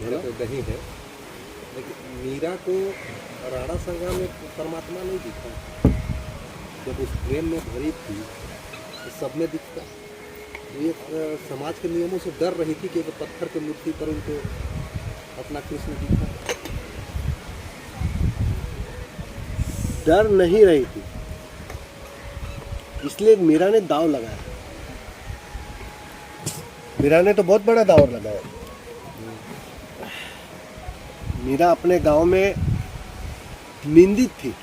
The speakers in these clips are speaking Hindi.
तो नहीं है, लेकिन मीरा को राणा संगा में परमात्मा नहीं दिखा। जब उस प्रेम में भरी थी तो सब में दिखता। तो ये समाज के नियमों से डर रही थी कि वो पत्थर की मूर्ति पर उनको अपना कृष्ण दिखा। डर नहीं रही थी, इसलिए मीरा ने दांव लगाया। मीरा ने तो बहुत बड़ा दांव लगाया। मीरा अपने गांव में निंदित थी,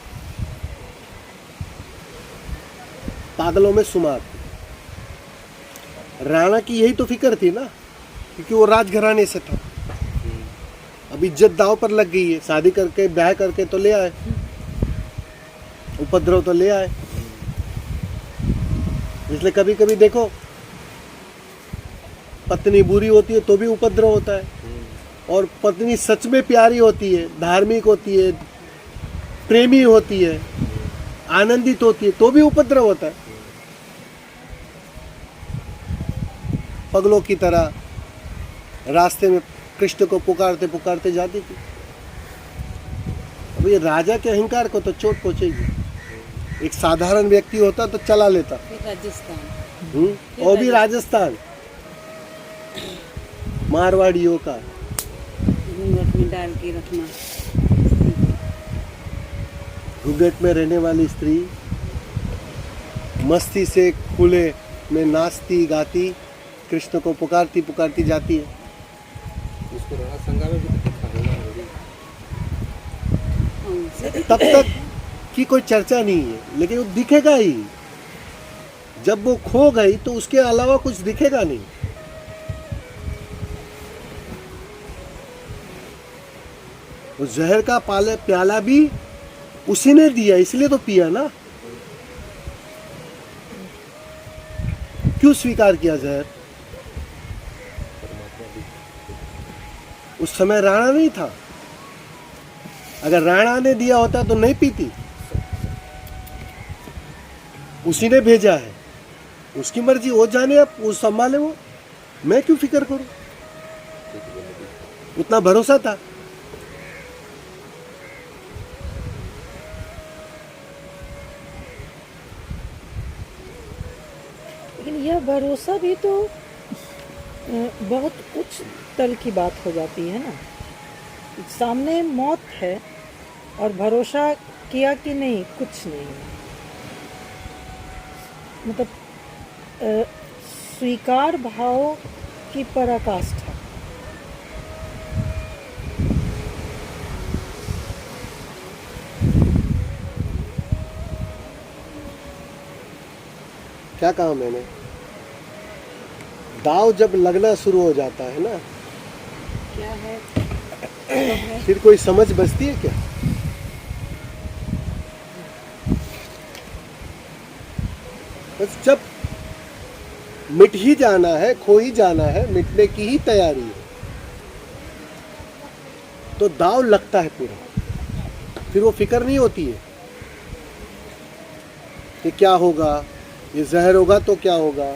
पागलों में शुमार थी। राणा की यही तो फिक्र थी ना, क्योंकि वो राजघराने से था। अब इज्जत दांव पर लग गई है, शादी करके ब्याह करके तो ले आए, उपद्रव तो ले आए। इसलिए कभी कभी देखो, पत्नी बुरी होती है तो भी उपद्रव होता है, और पत्नी सच में प्यारी होती है, धार्मिक होती है, प्रेमी होती है, आनंदित होती है तो भी उपद्रव होता है। पगलों की तरह रास्ते में कृष्ण को पुकारते पुकारते जाती थी। अब ये राजा के अहंकार को तो चोट पहुंचेगी। एक साधारण व्यक्ति होता तो चला लेता। राजस्थान, वो भी राजस्थान, मारवाड़ियों का। घूंघट में डाल के रखना। घूंघट में रहने वाली स्त्री मस्ती से खुले में नाचती गाती कृष्ण को पुकारती पुकारती जाती है। उसको राणा संगा में भी तो दिखा होगा ऑलरेडी। तब तक की कोई चर्चा नहीं है, लेकिन वो दिखेगा ही। जब वो खो गई तो उसके अलावा कुछ दिखेगा नहीं। वो जहर का प्याला भी उसी ने दिया, इसलिए तो पिया ना। क्यों स्वीकार किया जहर? उस समय राणा नहीं था। अगर राणा ने दिया होता तो नहीं पीती। उसी ने भेजा है, उसकी मर्जी, वो जाने, अब वो संभाले। वो मैं क्यों फिक्र करूं? उतना भरोसा था। लेकिन यह भरोसा भी तो बहुत उच्च तल की बात हो जाती है ना। सामने मौत है और भरोसा किया कि नहीं, कुछ नहीं। मतलब स्वीकार भाव की पराकाष्ठा। क्या कहा मैंने? दाव जब लगना शुरू हो जाता है ना, क्या है? फिर कोई समझ बचती है क्या? बस जब मिट ही जाना है, खो ही जाना है, मिटने की ही तैयारी है, तो दाव लगता है पूरा। फिर वो फिक्र नहीं होती है कि क्या होगा, ये जहर होगा तो क्या होगा।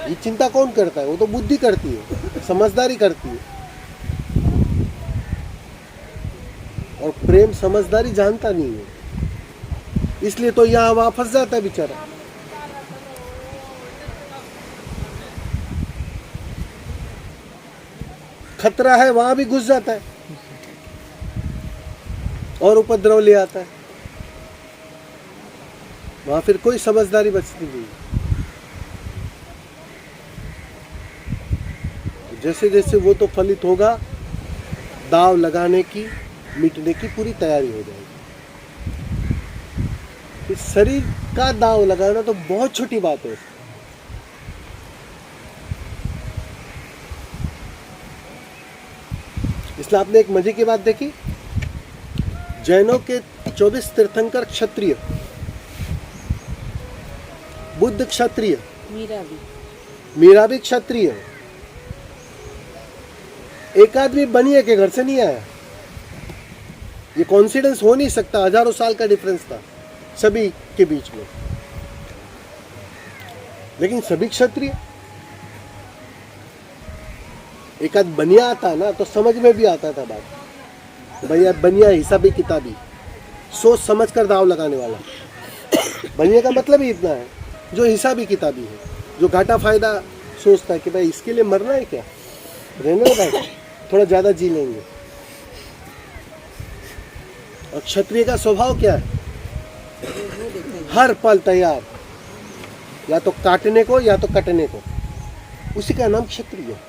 ये चिंता कौन करता है? वो तो बुद्धि करती है, समझदारी करती है। और प्रेम समझदारी जानता नहीं है, इसलिए तो यहाँ वहां फंस जाता है बेचारा। खतरा है वहां भी घुस जाता है और उपद्रव ले आता है। वहां फिर कोई समझदारी बचती नहीं। जैसे जैसे वो तो फलित होगा, दाव लगाने की, मिटने की पूरी तैयारी हो जाएगी। इस शरीर का दाव लगाना तो बहुत छोटी बात है। इसलिए आपने एक मजे की बात देखी, जैनों के 24 तीर्थंकर क्षत्रिय, बुद्ध क्षत्रिय, मीरा भी क्षत्रिय। एक आदमी बनिए के घर से नहीं आया। ये कॉन्सिडेंस हो नहीं सकता। हजारों साल का डिफरेंस था सभी के बीच में, लेकिन सभी क्षत्रिय। एक आध बनिया आता ना तो समझ में भी आता था बात। भैया बनिया हिसाबी किताबी, सोच समझ कर दाव लगाने वाला। बनिया का मतलब ही इतना है, जो हिसाबी किताबी है, जो घाटा फायदा सोचता है कि भाई इसके लिए मरना है क्या, रहने दो भाई, थोड़ा ज़्यादा जी लेंगे। और क्षत्रिय का स्वभाव क्या है? हर पल तैयार, या तो काटने को या तो कटने को। उसी का नाम क्षत्रिय है।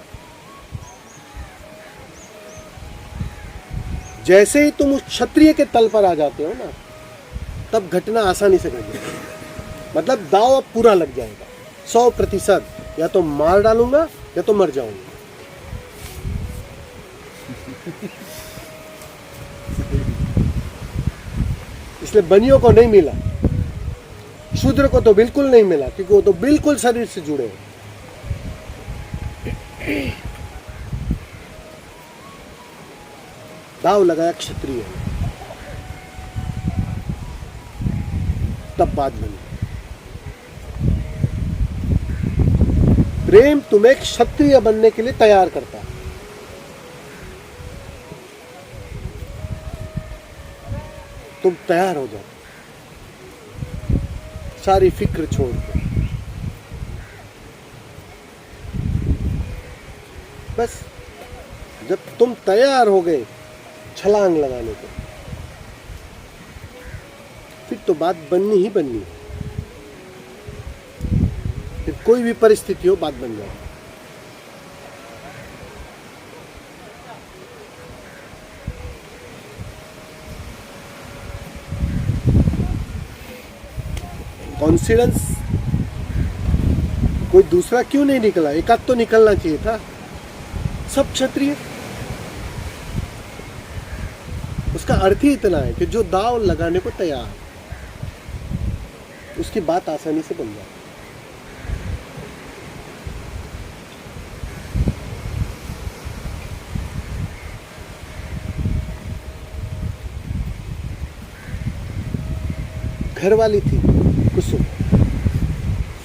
जैसे ही तुम उस क्षत्रिय के तल पर आ जाते हो ना, तब घटना आसानी से घट जाएगी। मतलब दाव अब पूरा लग जाएगा 100%, या तो मार डालूंगा या तो मर जाऊंगा। इसलिए बनियों को नहीं मिला, शूद्र को तो बिल्कुल नहीं मिला, क्योंकि वो तो बिल्कुल शरीर से जुड़े हो। दाव लगाया क्षत्रिय, तब बात बनी। प्रेम तुम्हें क्षत्रिय बनने के लिए तैयार करता है। तुम तैयार हो जाओ, सारी फिक्र छोड़ दो, बस जब तुम तैयार हो गए छलांग लगाने को, फिर तो बात बननी ही बननी है। फिर कोई भी परिस्थिति हो, बात बन जाए। कॉन्फिडेंस कोई दूसरा क्यों नहीं निकला? एक आध तो निकलना चाहिए था। सब क्षत्रिय। उसका अर्थ ही इतना है कि जो दाव लगाने को तैयार, उसकी बात आसानी से बन जाती। घर वाली थी कुसुम,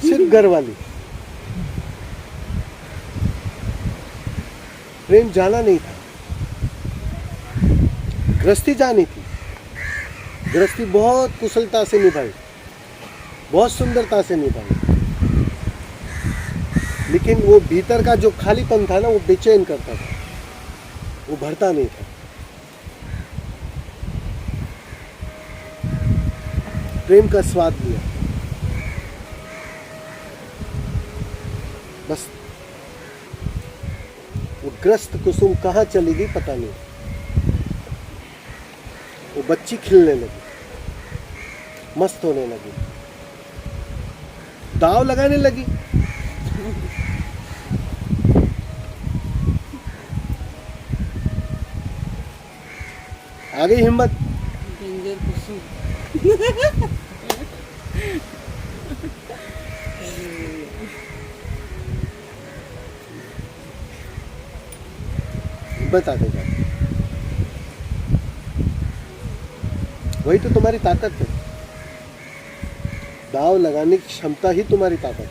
सिर्फ घर वाली। प्रेम जाना नहीं था, गृहस्थी जानी थी। गृहस्थी बहुत कुशलता से निभाई, बहुत सुंदरता से निभाई, लेकिन वो भीतर का जो खालीपन था ना, वो बेचैन करता था, वो भरता नहीं था। प्रेम का स्वाद लिया, बस। वो ग्रस्त कुसुम कहाँ चली गई पता नहीं। वो बच्ची खिलने लगी, मस्त होने लगी, दाव लगाने लगी। आ गई हिम्मत। डेंजर कुसुम। बता देगा, वही तो तुम्हारी ताकत है। दाव लगाने की क्षमता ही तुम्हारी ताकत है।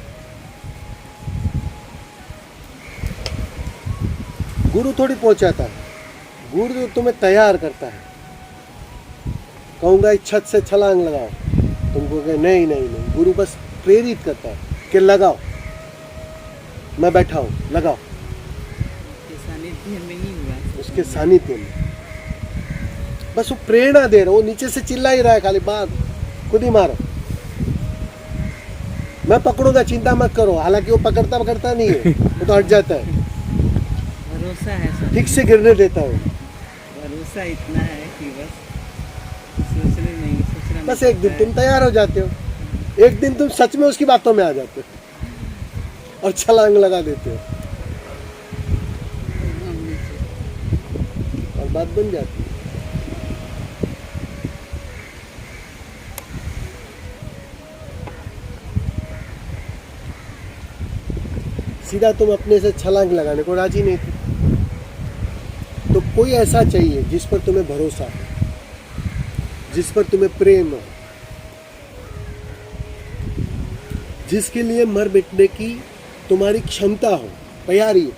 गुरु थोड़ी पहुंचाता है, गुरु तो तुम्हें तैयार करता है। कहूंगा इस छत से छलांग लगाओ, तुमको कहे नहीं नहीं नहीं। गुरु बस प्रेरित करता है कि लगाओ, मैं बैठा हूं, लगाओ। सानिध्य में ही हुआ। उसके सानिध्य में बस वो प्रेरणा दे रहा, वो नीचे से चिल्ला ही रहा है, खाली बात खुद ही मारो, मैं पकड़ूंगा, चिंता मत करो। हालांकि वो पकड़ता नहीं है, वो तो हट जाता है, भरोसा है सब। ठीक से गिरने देता है। भरोसा इतना है कि बस सोचना बस एक दिन तुम तैयार हो जाते हो, एक दिन तुम सच में उसकी बातों में आ जाते हो और छलांग लगा देते हो और बात बन जाती है। सीधा तुम अपने से छलांग लगाने को राजी नहीं थे, तो कोई ऐसा चाहिए जिस पर तुम्हें भरोसा है, जिस पर तुम्हें प्रेम है, जिसके लिए मर मिटने की तुम्हारी क्षमता हो, तैयारी हो।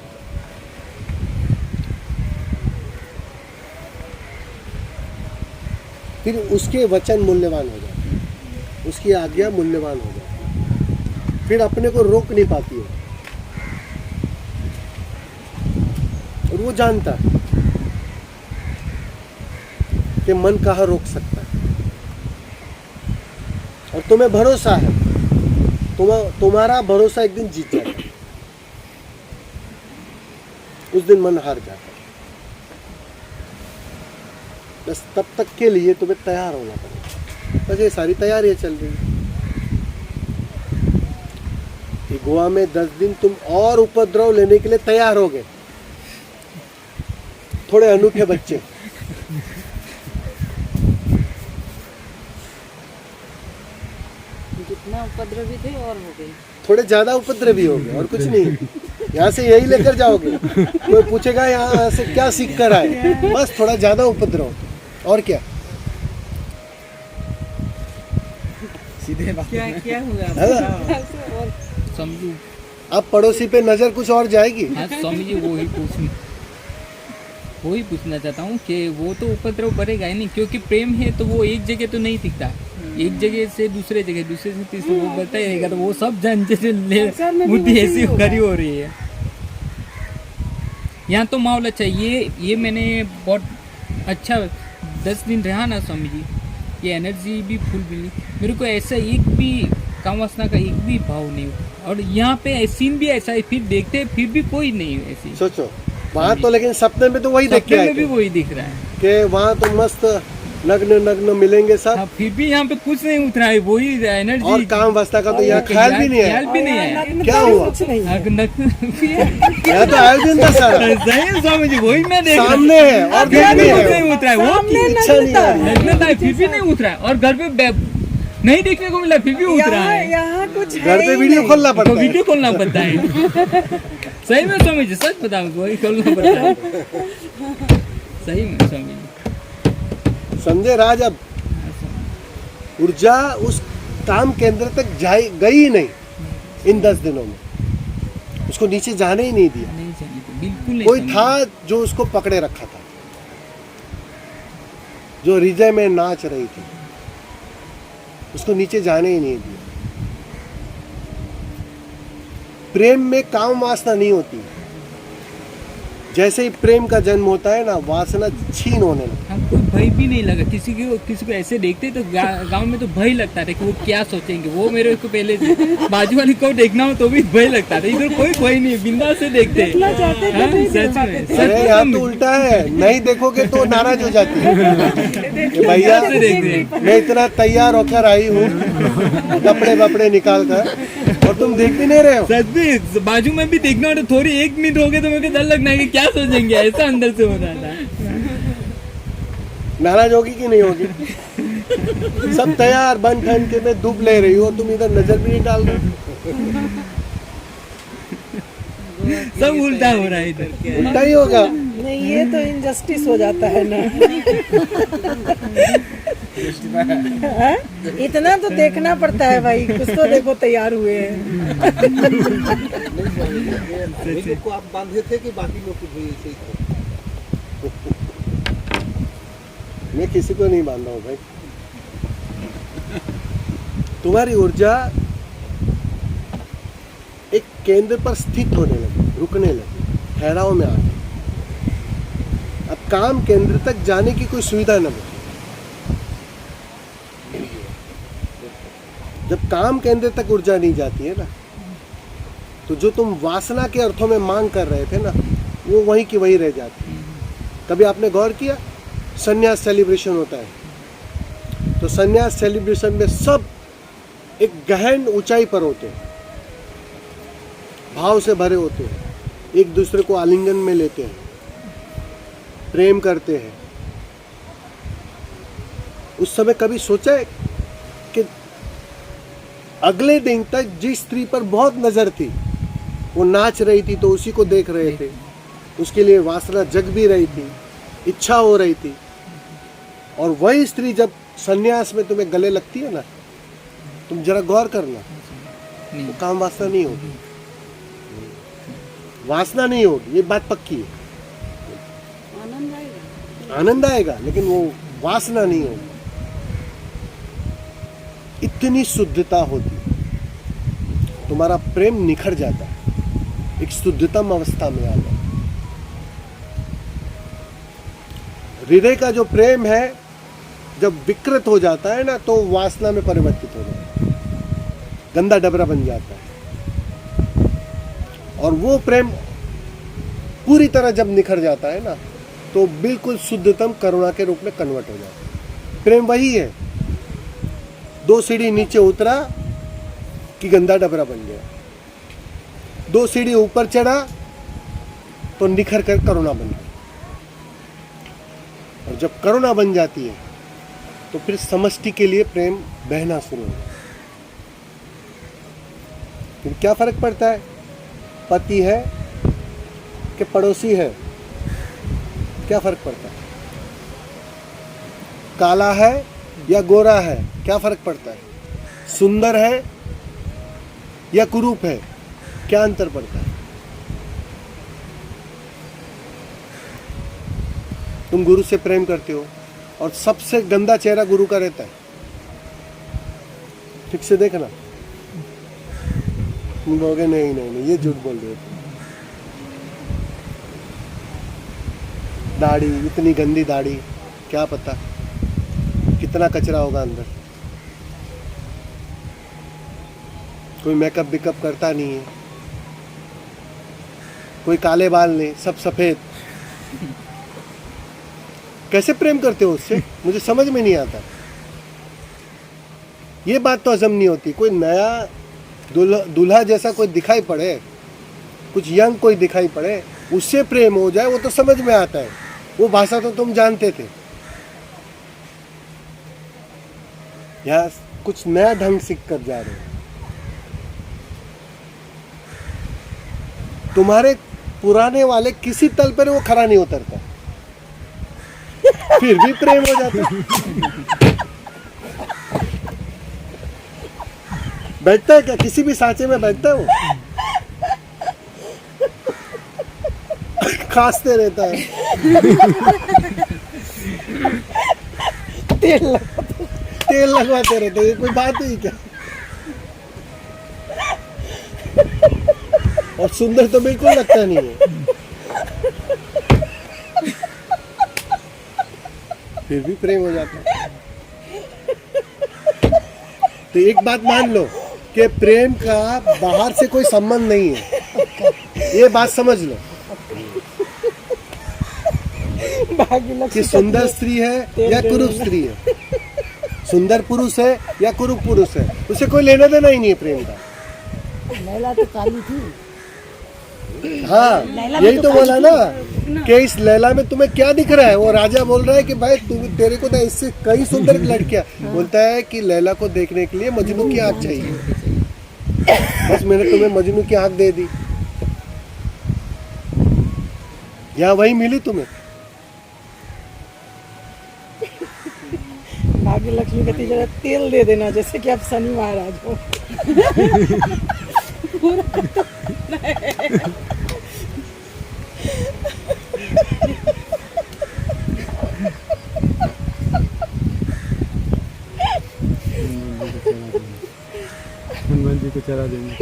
फिर उसके वचन मूल्यवान हो जाते हैं, उसकी आज्ञा मूल्यवान हो जाती है, फिर अपने को रोक नहीं पाती है। और वो जानता है कि मन कहाँ रोक सकता है, और तुम्हें भरोसा है, तुम्हारा भरोसा एक दिन जीत जाएगा, उस दिन मन हार जाता है। बस तब तक के लिए तुम्हें तैयार होना पड़ेगा। बस ये सारी तैयारियां चल रही है कि गोवा में 10 दिन तुम और उपद्रव लेने के लिए तैयार हो गए, थोड़े अनूठे बच्चे। जितना उपद्रवी थे और हो गए। थोड़े ज्यादा उपद्रवी हो गए, और कुछ नहीं। यहाँ से यही लेकर जाओगे, कोई पूछेगा यहाँ से क्या सीख कर आए, बस थोड़ा ज्यादा उपद्रव, और क्या। सीधे बात क्या क्या हुआ है ना? बताओ। समझू। अब पड़ोसी पे नजर कुछ और जाएगी। हाँ स्वामी जी वही पूछना चाहता हूँ कि वो तो उपद्रव बढ़ेगा ही नहीं, क्योंकि प्रेम है तो वो एक जगह तो नहीं टिकता, एक जगह से दूसरे जगह, दूसरे से तीसरे, वो बढ़ता ही रहेगा। तो वो सब संसार में भी बुद्धि वैसे ऐसी ही होगा। खरी हो रही है। यहाँ तो माहौल अच्छा है। ये मैंने बहुत अच्छा 10 दिन रहा ना स्वामी जी, ये एनर्जी भी फुल मिली मेरे को। ऐसा एक भी काम वासना का एक भी भाव नहीं हुआ, और यहाँ पे सीन भी ऐसा है, फिर देखते हैं फिर भी कोई नहीं है ऐसी। सोचो वहाँ तो, लेकिन सपने में तो वही देख के सपने आए में भी थे वही दिख रहा है। कि वहाँ तो मस्त नग्न नग्न मिलेंगे सब, हाँ, फिर भी यहाँ पे कुछ नहीं उतरा है, वही एनर्जी। और काम वास्ता का तो यहाँ ख्याल भी नहीं ख्याल है। भी नहीं है। क्या हुआ? कुछ नहीं है। यहाँ तो आयोजन था सारा, सही है स्वामी जी, वही मैं देख रहा हूँ। सामने है और फिर भी देखने कुछ है। नहीं उतरा है, वो सामने इच्छा नहीं नग्नता है। नग्नता है, फिर भी नहीं उतरा है, और घर पे नहीं देखने को मिला, फिर भी उतरा यहाँ है। यहाँ कुछ है घर पे ही वीडियो नहीं। खोलना तो पड़ता है। वीडियो खोलना पड़ता है। सही में स्वामी जी, सच बताऊं, वही खोलना पड़ता है। सही में स्वामी जी। समझे राज? अब ऊर्जा उस काम केंद्र तक गई ही नहीं इन 10 दिनों में, उसको नीचे जाने ही नहीं दिया। नहीं चाहिए तो बिल्कुल नहीं कोई स्वामी था जो उसको पकड़े रखा था, जो हृदय में नाच रही थी, उसको नीचे जाने ही नहीं दिया। प्रेम में काम वासना नहीं होती, जैसे ही प्रेम का जन्म होता है ना, वासना छीन होने लगती। हाँ, कोई भय भी नहीं लगा। किसी को ऐसे देखते तो गांव में तो भय लगता था कि वो क्या सोचेंगे। वो मेरे को पहले से बाजू वाली को देखना हो तो भी भय लगता था, इधर कोई भय नहीं, बिंदास से देखते। देखना चाहते थे हाँ, नहीं सच देख में, पाते। सच अरे यहाँ में। तो उल्टा है, नहीं देखोगे तो नाराज हो जाती है कि भैया से देखते। मैं इतना तैयार होकर आई हूँ, कपड़े वपड़े निकाल कर, और तुम देख भी नहीं रहे हो। सच में बाजू में भी देखना हो तो थोड़ी 1 मिनट हो गए तो मेरे को डर लगना है कि क्या सोचेंगे, ऐसा अंदर से हो रहा था। नाराज होगी कि नहीं होगी? सब तैयार बन ठन के मैं धूप ले रही हूँ और तुम इधर नजर भी नहीं डाल रहे। सब उल्टा हो रहा है इधर। उल्टा ही होगा। नहीं, ये तो इनजस्टिस हो जाता है ना। हाँ? इतना तो देखना पड़ता है भाई, कुछ तो देखो तैयार हुए हैं। वही लोग को आप बांधे थे कि बाकी लोग भी ऐसे ही थे? मैं किसी को नहीं बांधा हूँ भाई। तुम्हारी ऊर्जा एक केंद्र पर स्थित होने लगी, रुकने लगी, ठहराव में आ गई। अब काम केंद्र तक जाने की कोई सुविधा न बची। जब काम केंद्र तक ऊर्जा नहीं जाती है ना, तो जो तुम वासना के अर्थों में मांग कर रहे थे ना, वो वहीं की वहीं रह जाती है। कभी आपने गौर किया, संन्यास सेलिब्रेशन होता है तो संन्यास सेलिब्रेशन में सब एक गहन ऊंचाई पर होते हैं, भाव से भरे होते हैं, एक दूसरे को आलिंगन में लेते हैं, प्रेम करते हैं। उस समय कभी सोचा है कि अगले दिन तक जिस स्त्री पर बहुत नजर थी, वो नाच रही थी तो उसी को देख रहे थे, उसके लिए वासना जग भी रही थी, इच्छा हो रही थी, और वही स्त्री जब सन्यास में तुम्हें गले लगती है ना, तुम जरा गौर करना, वो काम वासना नहीं होगी, वासना नहीं होगी, ये बात पक्की है। आनंद आएगा। आनंद आएगा लेकिन वो वासना नहीं होगी। इतनी शुद्धता होती है, तुम्हारा प्रेम निखर जाता है, एक शुद्धतम अवस्था में आ जाता है। हृदय का जो प्रेम है जब विकृत हो जाता है ना, तो वासना में परिवर्तित हो जाता है, गंदा डबरा बन जाता है। और वो प्रेम पूरी तरह जब निखर जाता है ना, तो बिल्कुल शुद्धतम करुणा के रूप में कन्वर्ट हो जाता है। प्रेम वही है, 2 सीढ़ी नीचे उतरा कि गंदा डबरा बन गया, 2 सीढ़ी ऊपर चढ़ा तो निखर कर करुणा बन गई। और जब करुणा बन जाती है तो फिर समष्टि के लिए प्रेम बहना शुरू हो जाता है। फिर क्या फर्क पड़ता है, पति है कि पड़ोसी है, क्या फर्क पड़ता है? काला है या गोरा है, क्या फर्क पड़ता है? सुंदर है या कुरूप है, क्या अंतर पड़ता है? तुम गुरु से प्रेम करते हो और सबसे गंदा चेहरा गुरु का रहता है, ठीक से देखना। तुम कहोगे नहीं नहीं नहीं, ये झूठ बोल रहे हो। दाढ़ी, इतनी गंदी दाढ़ी, क्या पता कितना कचरा होगा अंदर। कोई मेकअप बिकअप करता नहीं है, कोई काले बाल नहीं, सब सफेद। कैसे प्रेम करते हो उससे, मुझे समझ में नहीं आता। ये बात तो हजम नहीं होती। कोई नया दूल्हा जैसा कोई दिखाई पड़े, कुछ यंग कोई दिखाई पड़े, उससे प्रेम हो जाए, वो तो समझ में आता है। वो भाषा तो तुम जानते थे। यहाँ कुछ नया ढंग सीख कर जा रहे हो। तुम्हारे पुराने वाले किसी तल पर वो खरा नहीं उतरता, फिर भी प्रेम हो जाता। बैठता है क्या, किसी भी सांचे में बैठता है वो? खांसते रहता है, तेल लगवाते रहते हैं। कोई बात ही क्या? और सुंदर तो बिल्कुल लगता नहीं है, फिर भी प्रेम हो जाता है। तो एक बात मान लो कि प्रेम का बाहर से कोई संबंध नहीं है, ये बात समझ लो। कि सुंदर स्त्री है या कुरूप स्त्री है, सुंदर पुरुष है या कुरूप पुरुष है, उसे कोई लेना देना ही नहीं है प्रेम का। लैला तो काली थी। हाँ, यही तो बोला ना कि इस लैला में तुम्हें क्या दिख रहा है। वो राजा बोल रहा है कि भाई तेरे को तो इससे कई सुंदर लड़कियां। बोलता है कि लैला को देखने के लिए मजनू की आंख चाहिए, बस मैंने तुम्हें मजनू की आंख दे दी, यहाँ वही मिली तुम्हें। भाग्य लक्ष्मी कहती जरा तेल दे देना, जैसे कि आप शनि महाराज हो। हनुमान जी को चला देंगे।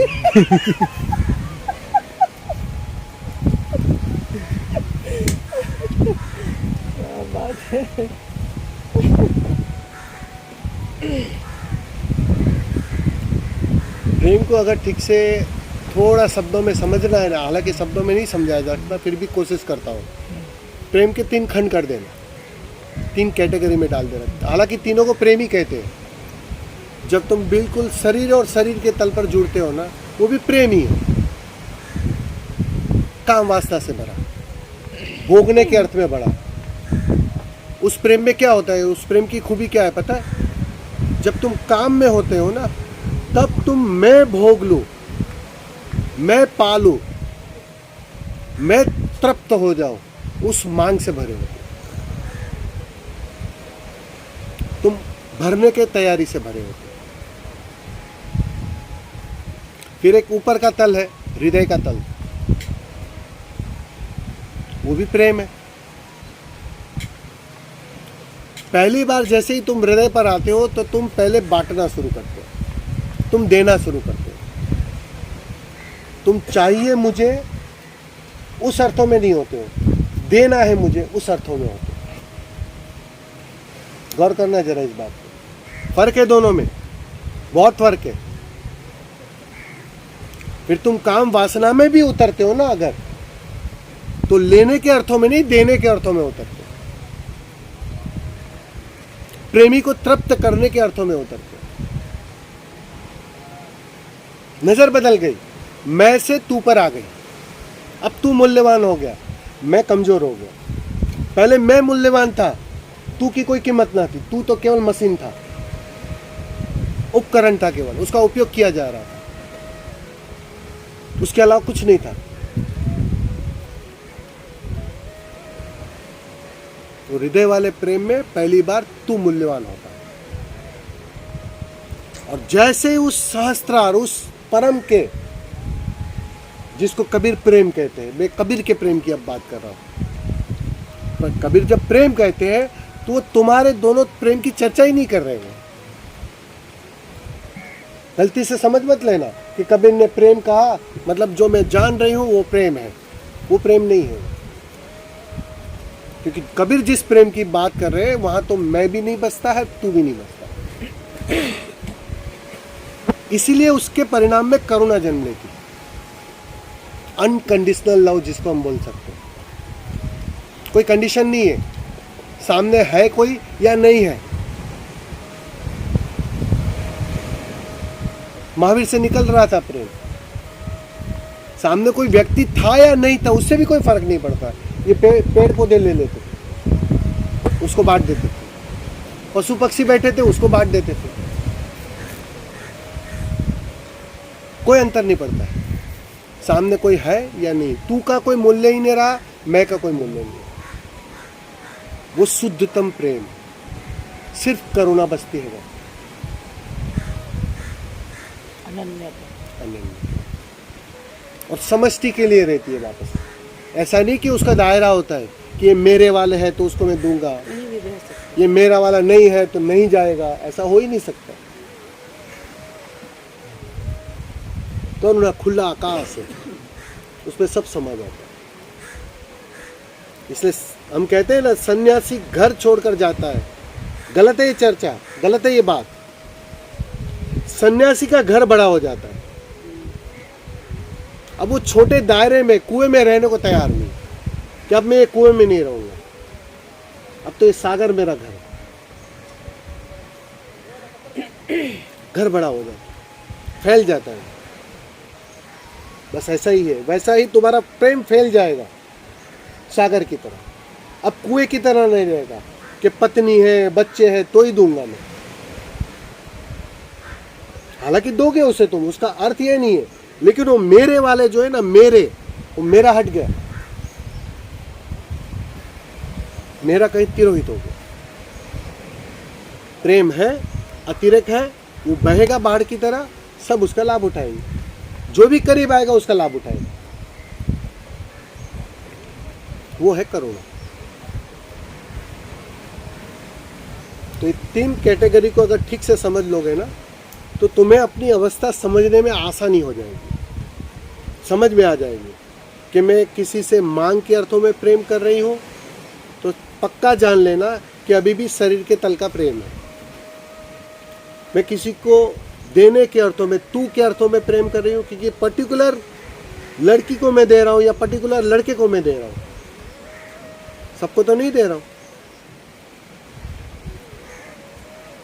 क्या बात है। प्रेम को अगर ठीक से थोड़ा शब्दों में समझना है ना, हालांकि शब्दों में नहीं समझाया जाता, फिर भी कोशिश करता हूँ। प्रेम के 3 खंड कर देना, 3 कैटेगरी में डाल देना। हालांकि तीनों को प्रेम ही कहते हैं। जब तुम बिल्कुल शरीर और शरीर के तल पर जुड़ते हो ना, वो भी प्रेम ही है, काम वासना से भरा, भोगने के अर्थ में भरा। उस प्रेम में क्या होता है, उस प्रेम की खूबी क्या है पता है? जब तुम काम में होते हो ना, तब तुम मैं भोग लूं, मैं पालू, मैं तृप्त हो जाऊं, उस मांग से भरे हो। तुम भरने के तैयारी से भरे होते। फिर एक ऊपर का तल है, हृदय का तल, वो भी प्रेम है। पहली बार जैसे ही तुम हृदय पर आते हो तो तुम पहले बांटना शुरू करते हो, तुम देना शुरू करते हो। तुम चाहिए मुझे उस अर्थों में नहीं होते हो, देना है मुझे उस अर्थों में होते हो। गौर करना जरा इस बात पे, फर्क है दोनों में, बहुत फर्क है। फिर तुम काम वासना में भी उतरते हो ना अगर, तो लेने के अर्थों में नहीं, देने के अर्थों में उतरते हो। प्रेमी को तृप्त करने के अर्थों में उतरते हो। नजर बदल गई, मैं से तू पर आ गई, अब तू मूल्यवान हो गया, मैं कमजोर हो गया। पहले मैं मूल्यवान था, तू की कोई कीमत ना थी, तू तो केवल मशीन था, उपकरण था, केवल उसका उपयोग किया जा रहा था, उसके अलावा कुछ नहीं था। तो हृदय वाले प्रेम में पहली बार तू मूल्यवान होता है। और जैसे उस सहस्त्रार, उस परम के, जिसको कबीर प्रेम कहते हैं, मैं कबीर के प्रेम की अब बात कर रहा हूं। पर कबीर जब प्रेम कहते हैं तो वो तुम्हारे दोनों प्रेम की चर्चा ही नहीं कर रहे हैं। गलती से समझ मत लेना कि कबीर ने प्रेम कहा मतलब जो मैं जान रही हूं वो प्रेम है, वो प्रेम नहीं है। क्योंकि कबीर जिस प्रेम की बात कर रहे हैं वहां तो मैं भी नहीं बसता है, तू भी नहीं बसता। इसीलिए उसके परिणाम में करुणा जन्म लेती, अनकंडीशनल लव जिसको हम बोल सकते हैं। कोई कंडीशन नहीं है, सामने है कोई या नहीं है। महावीर से निकल रहा था प्रेम, सामने कोई व्यक्ति था या नहीं था उससे भी कोई फर्क नहीं पड़ता। ये पेड़ पौधे ले लेते थे, उसको बांट देते थे, पशु पक्षी बैठे थे उसको बांट देते थे, कोई अंतर नहीं पड़ता है। सामने कोई है या नहीं, तू का कोई मूल्य ही नहीं रहा, मैं का कोई मूल्य नहीं। वो शुद्धतम प्रेम, सिर्फ करुणा बसती है वो, अनन्य, और समष्टि के लिए रहती है वापस। ऐसा नहीं कि उसका दायरा होता है कि ये मेरे वाले है तो उसको मैं दूंगा, नहीं भी रह सकते। ये मेरा वाला नहीं है तो नहीं जाएगा, ऐसा हो ही नहीं सकता। तो ना खुला आकाश है, उसमें सब समा जाता है। इसलिए हम कहते हैं ना सन्यासी घर छोड़कर जाता है, गलत है ये चर्चा, गलत है ये बात। सन्यासी का घर बड़ा हो जाता है। अब वो छोटे दायरे में कुएं में रहने को तैयार नहीं कि अब मैं ये कुएं में नहीं रहूंगा, अब तो ये सागर मेरा घर है। घर बड़ा हो जाता है, फैल जाता है। बस ऐसा ही है, वैसा ही तुम्हारा प्रेम फैल जाएगा सागर की तरह। अब कुएं की तरह नहीं रहेगा कि पत्नी है बच्चे हैं तो ही दूंगा मैं। हालांकि दोगे उसे तुम, उसका अर्थ ये नहीं है, लेकिन वो मेरे वाले जो है ना, मेरे, वो मेरा हट गया, मेरा कहीं तिरोहित हो गया। प्रेम है, अतिरेक है, वो बहेगा बाढ़ की तरह, सब उसका लाभ उठाएंगे, जो भी करीब आएगा उसका लाभ उठाएगा। वो है करुणा। तो ये तीन कैटेगरी को अगर ठीक से समझ लोगे ना तो तुम्हें अपनी अवस्था समझने में आसानी हो जाएगी, समझ में आ जाएगी कि मैं किसी से मांग के अर्थों में प्रेम कर रही हूँ तो पक्का जान लेना कि अभी भी शरीर के तल का प्रेम है। मैं किसी को देने के अर्थों में, तू के अर्थों में प्रेम कर रही हूँ क्योंकि पर्टिकुलर लड़की को मैं दे रहा हूँ या पर्टिकुलर लड़के को मैं दे रहा हूँ, सबको तो नहीं दे रहा हूँ,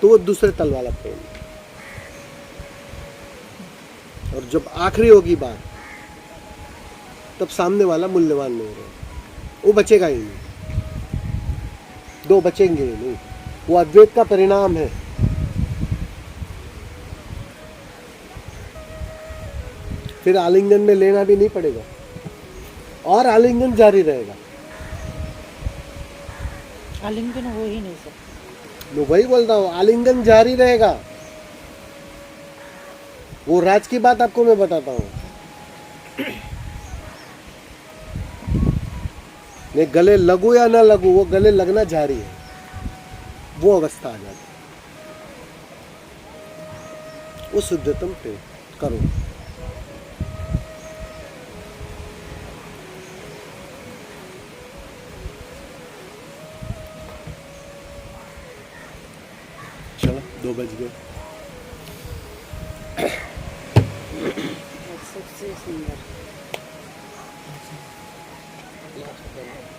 तो वो दूसरे तल वाला प्रेम है। और जब आखिरी होगी बात तब सामने वाला मूल्यवान नहीं रहेगा, वो बचेगा ही नहीं, दो बचेंगे ही नहीं। वो अद्वैत का परिणाम है। फिर आलिंगन में लेना भी नहीं पड़ेगा और आलिंगन जारी रहेगा। आलिंगन हो ही नहीं सकता। मैं वही बोल रहा हूँ, आलिंगन जारी रहेगा। वो राज की बात आपको मैं बताता हूँ। मैं गले लगू या ना लगू, वो गले लगना जारी है। वो अवस्था आ जाती है। वो शुद्धतम प्रेम करो। चलो 2 बज गए। सबसे सुंदर लास्ट